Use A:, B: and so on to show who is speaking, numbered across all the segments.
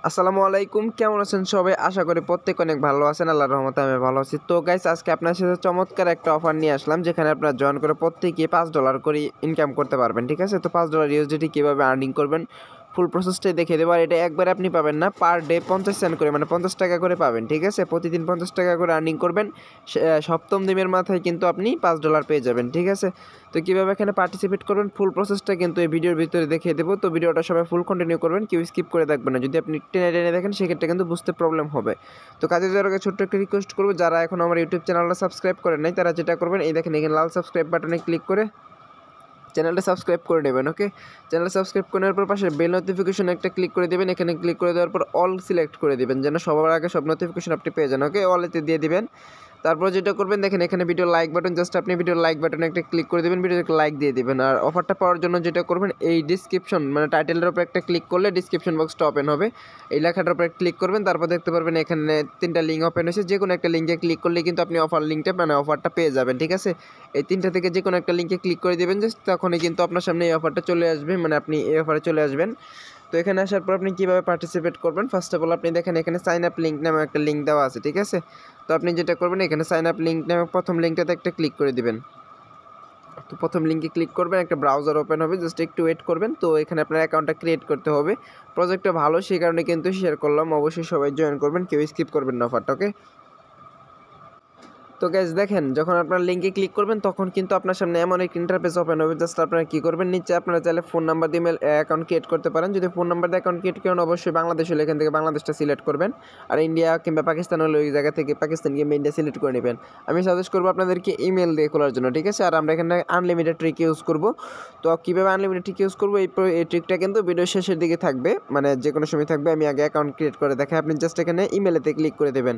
A: আসসালামু আলাইকুম, কেমন আছেন সবাই? আশা করি প্রত্যেক অনেক ভালো আছেন। আল্লাহর রহমতে আমি ভালো আছি। তো গাইস, আজকে আপনার সাথে চমৎকার একটা অফার নিয়ে আসলাম, যেখানে আপনারা জয়েন করে প্রত্যেকে $5 করে ইনকাম করতে পারবেন। ঠিক আছে, তো $5 ইউএসডিটি কীভাবে আর্নিং করবেন ফুল প্রসেসটাই দেখিয়ে দেবো। আর এটা একবারে আপনি পাবেন না, পার ডে 50 সেন্ট করে, মানে 50 টাকা করে পাবেন। ঠিক আছে, প্রতিদিন 50 টাকা করে আর্নিং করবেন। সপ্তম দিনের মাথায় কিন্তু আপনি $5 পেয়ে যাবেন। ঠিক আছে, তো কীভাবে এখানে পার্টিসিপেট করবেন ফুল প্রসেসটা কিন্তু এই ভিডিওর ভিতরে দেখিয়ে দেবো। তো ভিডিওটা সবাই ফুল কন্টিনিউ করবেন, কেউ স্কিপ করে দেখবেন না। যদি আপনি টেনে টেনে দেখেন সেক্ষেত্রে কিন্তু বুঝতে প্রবলেম হবে। তো কাজে যাওয়ার আগে ছোট্ট একটা রিকোয়েস্ট করবো, যারা এখন আমার ইউটিউব চ্যানেলটা সাবস্ক্রাইব করেন নাই তারা যেটা করবেন, এই দেখেন এখানে লাল সাবস্ক্রাইব বাটনে ক্লিক করে চ্যানেলটা সাবস্ক্রাইব করে নেবেন। ওকে, চ্যানেল সাবস্ক্রাইব করে নেওয়ার পর পাশে বেল নোটিফিকেশন একটা ক্লিক করে দেবেন। এখানে ক্লিক করে দেওয়ার পর অল সিলেক্ট করে দেবেন, যেন সবার আগে সব নোটিফিকেশন আপনি পেয়ে যান। ওকে, অলেতে দিয়ে দিবেন। তারপর যেটা করবেন, দেখেন এখানে ভিডিও লাইক বাটন, জাস্ট আপনি ভিডিও লাইক বাটনে একটা ক্লিক করে দেবেন, ভিডিওতে লাইক দিয়ে দিবেন। আর অফারটা পাওয়ার জন্য যেটা করবেন, এই ডিসক্রিপশন মানে টাইটেলের উপর একটা ক্লিক করলে ডিসক্রিপশন বক্সটা ওপেন হবে। এই লেখাটার উপরে ক্লিক করবেন, তারপর দেখতে পারবেন এখানে 3টা লিঙ্ক ওপেন হয়েছে। যে কোনো একটা লিঙ্কে ক্লিক করলে কিন্তু আপনি অফার লিঙ্কটা মানে অফারটা পেয়ে যাবেন। ঠিক আছে, এই 3টা থেকে যে কোনো একটা লিঙ্কে ক্লিক করে দেবেন, জাস্ট তখনই কিন্তু আপনার সামনে এই অফারটা চলে আসবে, মানে আপনি এই অফারে চলে আসবেন। তো এখানে আসার পর আপনি কীভাবে পার্টিসিপেট করবেন, ফার্স্ট অফ অল আপনি দেখেন এখানে সাইন আপ লিঙ্ক নামে একটা লিঙ্ক দেওয়া আছে। ঠিক আছে, তো আপনি যেটা করবেন, এখানে সাইন আপ লিঙ্ক নামে প্রথম লিঙ্কটাতে একটা ক্লিক করে দিবেন। তো প্রথম লিঙ্কে ক্লিক করবেন, একটা ব্রাউজার ওপেন হবে, জাস্ট একটু ওয়েট করবেন। তো এখানে আপনার অ্যাকাউন্টটা ক্রিয়েট করতে হবে। প্রজেক্টটা ভালো, সেই কারণে কিন্তু শেয়ার করলাম। অবশ্যই সবাই জয়েন করবেন, কেউ স্কিপ করবেন না অফারটা। ওকে, তো গাইজ দেখেন, যখন আপনার লিঙ্কে ক্লিক করবেন তখন কিন্তু আপনার সামনে এমন এক ইন্টারফেস ওপেন হবে। জাস্ট আপনারা কী করবেন, নিচে আপনারা চাইলে ফোন নাম্বার দিয়ে অ্যাকাউন্ট ক্রিয়েট করতে পারেন। যদি ফোন নাম্বার দিয়ে অ্যাকাউন্ট ক্রিয়েট করেন, অবশ্যই বাংলাদেশ হলে এখান থেকে বাংলাদেশটা সিলেক্ট করবেন। আর ইন্ডিয়া কিংবা পাকিস্তান হলে ওই জায়গা থেকে পাকিস্তান কিংবা ইন্ডিয়া সিলেক্ট করে নেবেন। আমি সাজেস্ট করবো আপনাদেরকে ইমেল দিয়ে খোলার জন্য। ঠিক আছে, আর আমরা এখানে আনলিমিটেড ট্রিক ইউজ করবো। তো কীভাবে আনলিমিটেড ট্রিক ইউজ করবো, এই ট্রিকটা কিন্তু ভিডিও শেষের দিকে থাকবে, মানে যে কোনো সময় থাকবে। আমি আগে অ্যাকাউন্ট ক্রিয়েট করে দেখাই, আপনি জাস্ট এখানে ইমেলেতে ক্লিক করে দেবেন।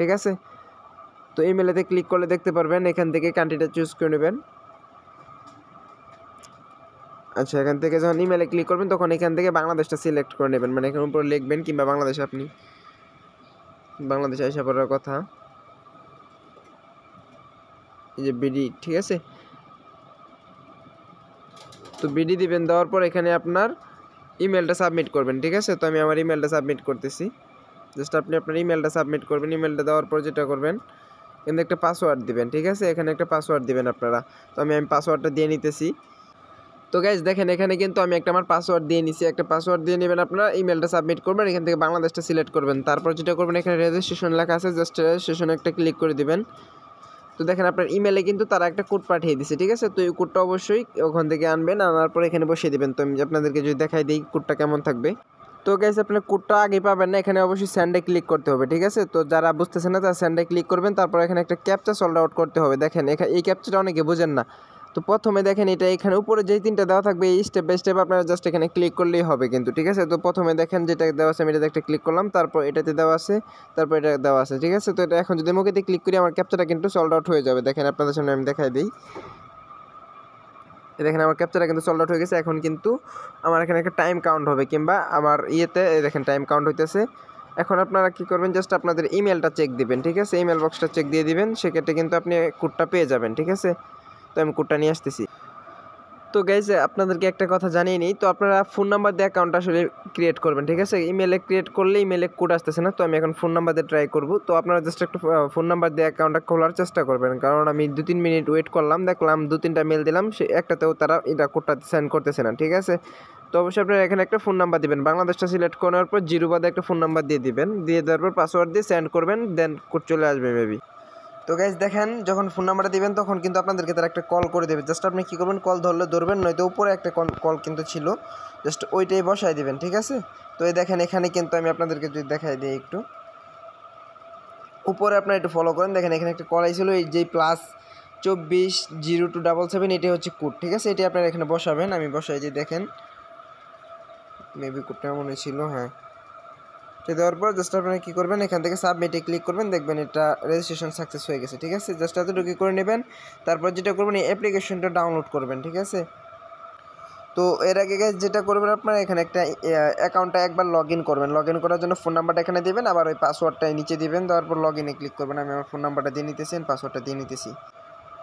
A: ঠিক আছে, তো ইমেলেতে ক্লিক করলে দেখতে পারবেন এখান থেকে কান্ট্রিটা চুজ করে নেবেন। আচ্ছা, এখান থেকে যখন ইমেলে ক্লিক করবেন তখন এখান থেকে বাংলাদেশটা সিলেক্ট করে নেবেন, মানে এখানে উপরে লিখবেন কিংবা বাংলাদেশ, আপনি বাংলাদেশে আসা পড়ার কথা, এই যে বিডি। ঠিক আছে, তো বিডি দিবেন, দেওয়ার পর এখানে আপনার ইমেলটা সাবমিট করবেন। ঠিক আছে, তো আমি আমার ইমেলটা সাবমিট করতেছি। জাস্ট আপনি আপনার ইমেলটা সাবমিট করবেন। ইমেলটা দেওয়ার পর যেটা করবেন, কিন্তু একটা পাসওয়ার্ড দিবেন। ঠিক আছে, এখানে একটা পাসওয়ার্ড দিবেন আপনারা। তো আমি পাসওয়ার্ডটা দিয়ে নিতেছি। তো গাইজ দেখেন, এখানে কিন্তু আমি আমার পাসওয়ার্ড দিয়ে নিছি। একটা পাসওয়ার্ড দিয়ে নেবেন, আপনারা ইমেলটা সাবমিট করবেন, এখান থেকে বাংলাদেশটা সিলেক্ট করবেন। তারপর যেটা করবেন, এখানে রেজিস্ট্রেশন লেখা আছে, জাস্ট রেজিস্ট্রেশনে একটা ক্লিক করে দিবেন। তো দেখেন আপনার ইমেলে কিন্তু তারা একটা কোড পাঠিয়ে দিছে। ঠিক আছে, তো এই কোডটা অবশ্যই ওখান থেকে আনবেন, আনার পর এখানে বসিয়ে দেবেন। তো আমি আপনাদেরকে যদি দেখাই দিই কোডটা কেমন থাকবে। তো গাইস, আপনার কোডটা আগে পাবেন না, এখানে অবশ্যই স্যান্ডে ক্লিক করতে হবে। ঠিক আছে, তো যারা বুঝতেছেন না তারা স্যান্ডে ক্লিক করবেন। তারপর এখানে একটা ক্যাপচা সলভ আউট করতে হবে। দেখেন এই ক্যাপচাটা অনেকে বোঝেন না। তো প্রথমে দেখেন এটা এখানে উপরে যেই 3টা দেওয়া থাকবে, এই স্টেপ বাই স্টেপ আপনারা জাস্ট এখানে ক্লিক করলেই হবে কিন্তু। ঠিক আছে, তো প্রথমে দেখেন যেটা দেওয়া আছে, আমি এটাতে একটা ক্লিক করলাম, তারপর এটাতে দেওয়া আছে, তারপর এটা দেওয়া আছে। ঠিক আছে, তো এটা এখন যদি মুখেতে ক্লিক করি, আমার ক্যাপচাটা কিন্তু সলভ আউট হয়ে যাবে। দেখেন আপনাদের সামনে আমি দেখাই দিই, দেখেন আমার ক্যাপচারটা কিন্তু সলভ আউট হয়ে গেছে। এখন কিন্তু আমার এখানে একটা টাইম কাউন্ট হবে, কিংবা আমার ইয়েতে দেখেন টাইম কাউন্ট হইতেছে। এখন আপনারা কী করবেন, জাস্ট আপনাদের ইমেলটা চেক দিবেন। ঠিক আছে, ইমেল বক্সটা চেক দিয়ে দিবেন, সেক্ষেত্রে কিন্তু আপনি কোডটা পেয়ে যাবেন। ঠিক আছে, তো আমি কোডটা নিয়ে আসতেছি। তো গাইজ আপনাদেরকে একটা কথা জানিয়ে নিই, তো আপনারা ফোন নাম্বার দিয়ে অ্যাকাউন্ট আসলে ক্রিয়েট করবেন। ঠিক আছে, ইমেলে ক্রিয়েট করলে ইমেলে কোড আসতেছে না, তো আমি এখন ফোন নাম্বার দিয়ে ট্রাই করব। তো আপনারা জাস্ট একটা ফোন নাম্বার দিয়ে অ্যাকাউন্টটা খোলার চেষ্টা করবেন, কারণ আমি 2-3 মিনিট ওয়েট করলাম, দেখলাম 2-3টা মেল দিলাম, সে একটাতেও তারা এটা কোডটা সেন্ড করতেছে না। ঠিক আছে, তো অবশ্যই আপনারা এখানে একটা ফোন নাম্বার দিবেন, বাংলাদেশটা সিলেক্ট করার পর 0 বাদে একটা ফোন নাম্বার দিয়ে দিবেন, দিয়ে দেওয়ার পর পাসওয়ার্ড দিয়ে সেন্ড করবেন, দেন কোড চলে আসবে মেবি। তো গাইজ দেখেন, যখন ফোন নাম্বারটা দিবেন তখন কিন্তু আপনাদেরকে তারা একটা কল করে দেবে। জাস্ট আপনি কী করবেন, কল ধরলে ধরবেন, নয়তো উপরে একটা কল কিন্তু ছিল, জাস্ট ওইটাই বসাই দিবেন। ঠিক আছে, তো এই দেখেন এখানে কিন্তু আমি আপনাদেরকে যদি দেখাই দিই একটু, উপরে আপনারা একটু ফলো করেন, দেখেন এখানে একটা কল আইছিল, এই যে +240277, এটাই হচ্ছে কোড। ঠিক আছে, এটি আপনারা এখানে বসাবেন, আমি বসাই যে দেখেন মেবি কোডটা মনে ছিল, হ্যাঁ। দেওয়ার পর জাস্ট আপনারা কী করবেন, এখান থেকে সাবমিটে ক্লিক করবেন, দেখবেন এটা রেজিস্ট্রেশন সাকসেস হয়ে গেছে। ঠিক আছে, জাস্ট এতটুকু করে নেবেন। তারপর যেটা করবেন, এই অ্যাপ্লিকেশনটা ডাউনলোড করবেন। ঠিক আছে, তো এর আগে গাইজ যেটা করবেন, আপনারা এখানে একটা অ্যাকাউন্টটা একবার লগ ইন করবেন। লগ ইন করার জন্য ফোন নাম্বারটা এখানে দেবেন, আবার ওই পাসওয়ার্ডটাই নিচে দেবেন, দেওয়ার পর লগ ইনে ক্লিক করবেন। আমি আমার ফোন নাম্বারটা দিয়ে নিতেছি, পাসওয়ার্ডটা দিয়ে নিতেছি।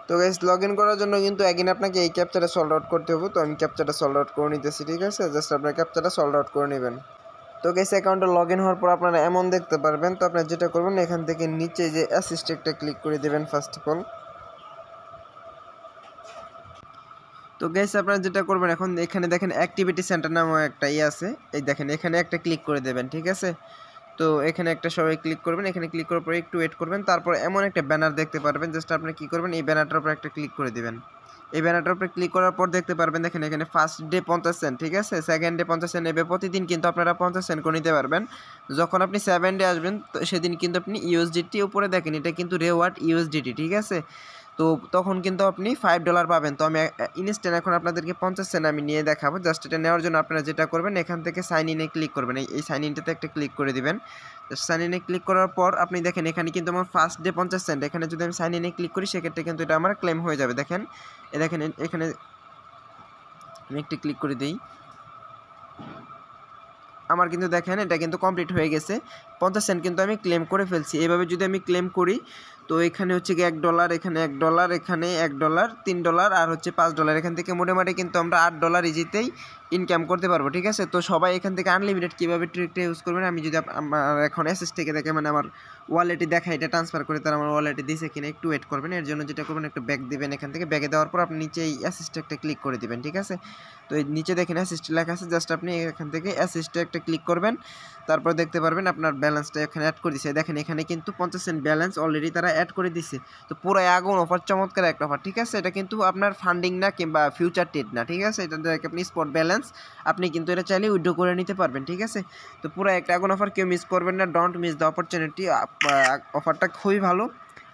A: তো গাইজ লগ ইন করার জন্য কিন্তু একদিন আপনাকে এই ক্যাপচাটা সলভ আউট করতে হবে। তো আমি ক্যাপচাটা সলভ আউট করে নিতেছি। ঠিক আছে, জাস্ট আপনার ক্যাপচাটা সলভ আউট করে নেবেন। তো গাইস অ্যাকাউন্টে লগ ইন হওয়ার পর আপনারা এমন দেখতে পারবেন। তো আপনারা যেটা করবেন এখান থেকে নিচে যে অ্যাসিস্ট একটা ক্লিক করে দেবেন ফার্স্ট অফ অল। তো গাইস আপনারা যেটা করবেন এখন এখানে দেখেন অ্যাক্টিভিটি সেন্টার নামে একটা আছে, এই দেখেন এখানে একটা ক্লিক করে দেবেন, ঠিক আছে। তো এখানে একটা সবাই ক্লিক করবেন, এখানে ক্লিক করার পর একটু ওয়েট করবেন, তারপর এমন একটা ব্যানার দেখতে পারবেন। জাস্ট আপনি কি করবেন এই ব্যানারটার উপর একটা ক্লিক করে দিবেন। এই ব্যানারটার উপরে ক্লিক করার পর দেখতে পারবেন দেখেন এখানে ফার্স্ট ডে 50 সেন্ট, ঠিক আছে, সেকেন্ড ডে 50 সেন্ট নেবে। প্রতিদিন কিন্তু আপনারা 50 সেন্ট করে নিতে পারবেন। যখন আপনি 7 ডে আসবেন তো সেদিন কিন্তু আপনি ইউএসডিটি উপরে দেখেন এটা কিন্তু রেওয়ার্ড ইউএসডিটি, ঠিক আছে। তো তখন কিন্তু আপনি $5 পাবেন। তো আমি ইনস্ট্যান্ট এখন আপনাদেরকে 50 সেন্ট আমি নিয়ে দেখাবো। জাস্ট এটা নেওয়ার জন্য আপনারা যেটা করবেন এখান থেকে সাইন ইনে ক্লিক করবেন, এই সাইন ইনটাতে একটা ক্লিক করে দিবেন। সাইন ইনে ক্লিক করার পর আপনি দেখেন এখানে কিন্তু আমার ফার্স্ট ডে 50 সেন্ট, এখানে যদি আমি সাইন ইনে ক্লিক করি সেক্ষেত্রে কিন্তু এটা আমার ক্লেম হয়ে যাবে। দেখেন দেখেন এখানে আমি একটু ক্লিক করে দিই, আমার কিন্তু দেখেন এটা কিন্তু কমপ্লিট হয়ে গেছে। 50 সেন্ট কিন্তু আমি ক্লেম করে ফেলছি। এভাবে যদি আমি ক্লেম করি তো এখানে হচ্ছে কি $1, এখানে $1, এখানে $1, $3 আর হচ্ছে $5, এখান থেকে মোটামুটি কিন্তু আমরা $8 ইজিতেই ইনকাম করতে পারবো, ঠিক আছে। তো সবাই এখান থেকে আনলিমিটেড কীভাবে ট্রিকটা ইউজ করবেন আমি যদি আমার এখন অ্যাসেস থেকে দেখে মানে আমার ওয়ালেটে দেখা এটা ট্রান্সফার করে তারা আমার ওয়ালেটে দিয়েছে কিনা একটু ওয়েট করবেন। এর জন্য যেটা করবেন একটু ব্যাক দিবেন, এখান থেকে ব্যাকে দেওয়ার পর আপনি নিচে এই অ্যাসিস্টে একটা ক্লিক করে দিবেন, ঠিক আছে। তো এই নিচে দেখেন অ্যাসিস্ট লেখা আছে, জাস্ট আপনি এখান থেকে অ্যাসিস্টে একটা ক্লিক করবেন, তারপর দেখতে পারবেন আপনার ব্যালেন্সটা এখানে অ্যাড করে দিছে। দেখেন এখানে কিন্তু 50 সেন্ট ব্যালেন্স অলরেডি তারা অ্যাড করে দিছে। তো পুরো আগুন অফার, চমৎকার একটা অফার, ঠিক আছে। এটা কিন্তু আপনার ফান্ডিং না কিংবা ফিউচার ট্রেড না, ঠিক আছে। এটা আপনি স্পট ব্যালেন্স আপনি কিন্তু এটা চাইলে উইথড্র করে নিতে পারবেন, ঠিক আছে। তো পুরো একটা আগুন অফার, কেউ মিস করবেন না, ডোন্ট মিস দ্য অপরচুনিটি। অফারটা খুবই ভালো।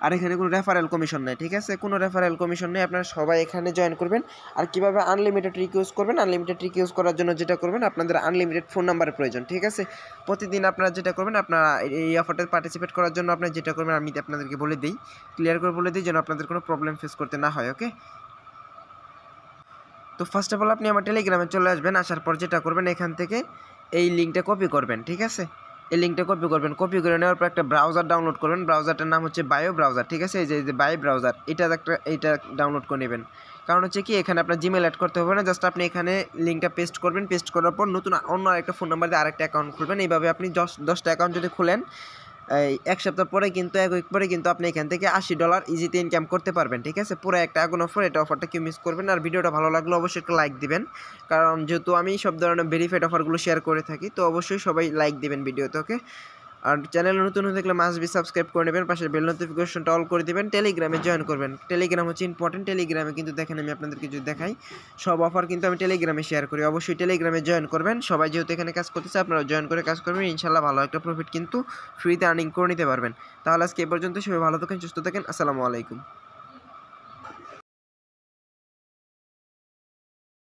A: আর এখানে কোনো রেফারেল কমিশন নেই, ঠিক আছে, কোনো রেফারেল কমিশন নেই। আপনারা সবাই এখানে জয়েন করবেন। আর কীভাবে আনলিমিটেড ট্রিক ইউজ করবেন, আনলিমিটেড ট্রিক ইউজ করার জন্য যেটা করবেন আপনাদের আনলিমিটেড ফোন নাম্বারের প্রয়োজন, ঠিক আছে। প্রতিদিন আপনারা যেটা করবেন আপনারা এই অফারটাতে পার্টিসিপেট করার জন্য আপনারা যেটা করবেন আমি আপনাদেরকে বলে দিই, ক্লিয়ার করে বলে দিই যেন আপনাদের কোনো প্রবলেম ফেস করতে না হয়, ওকে। তো ফার্স্ট অফ অল আপনি আমার টেলিগ্রামে চলে আসবেন। আসার পর যেটা করবেন এখান থেকে এই লিঙ্কটা কপি করবেন, ঠিক আছে। এই লিঙ্কটা কপি করবেন, কপি করে নেওয়ার পর একটা ব্রাউজার ডাউনলোড করবেন। ব্রাউজারটার নাম হচ্ছে বায়ো ব্রাউজার, ঠিক আছে। এই যে বাই ব্রাউজার এইটা ডাউনলোড করে নেবেন। কারণ হচ্ছে কি এখানে আপনার জিমেল অ্যাড করতে হবে না, জাস্ট আপনি এখানে লিঙ্কটা পেস্ট করবেন। পেস্ট করার পর নতুন অন্য আরেকটা ফোন নাম্বার দিয়ে আরেকটা অ্যাকাউন্ট খুলবেন। এইভাবে আপনি 10টা অ্যাকাউন্ট যদি খুলেন এই এক সপ্তাহ পরে কিন্তু এক উইক পরে কিন্তু আপনি এখান থেকে $80 ইজিতে ইনকাম করতে পারবেন, ঠিক আছে। পুরো একটা আগুন অফার, এটা অফারটা কেউ মিস করবেন না। আর ভিডিওটা ভালো লাগলে অবশ্যই একটা লাইক দিবেন, কারণ যেহেতু আমি সব ধরনের ভেরিফাইড অফারগুলো শেয়ার করে থাকি তো অবশ্যই সবাই লাইক দিবেন ভিডিওতে, ওকে। আর চ্যানেলে নতুন হয়ে থাকলে মাস্ট বি সাবস্ক্রাইব করে নেবেন, পাশে বেল নোটিফিকেশনটা অল করে দিবেন। টেলিগ্রামে জয়েন করবেন, টেলিগ্রাম হচ্ছে ইম্পর্টেন্ট। টেলিগ্রামে কিন্তু দেখেন আমি আপনাদেরকে যদি দেখাই সব অফার কিন্তু আমি টেলিগ্রামে শেয়ার করি। অবশ্যই টেলিগ্রামে জয়েন করবেন। সবাই যেহেতু এখানে কাজ করতেছে আপনারা জয়েন করে কাজ করবেন, ইনশাল্লাহ ভালো একটা প্রফিট কিন্তু ফ্রিতে আর্নিং করে নিতে পারবেন। তাহলে আজকে এ পর্যন্ত, সবাই ভালো থাকেন, সুস্থ থাকেন, আসসালামু আলাইকুম।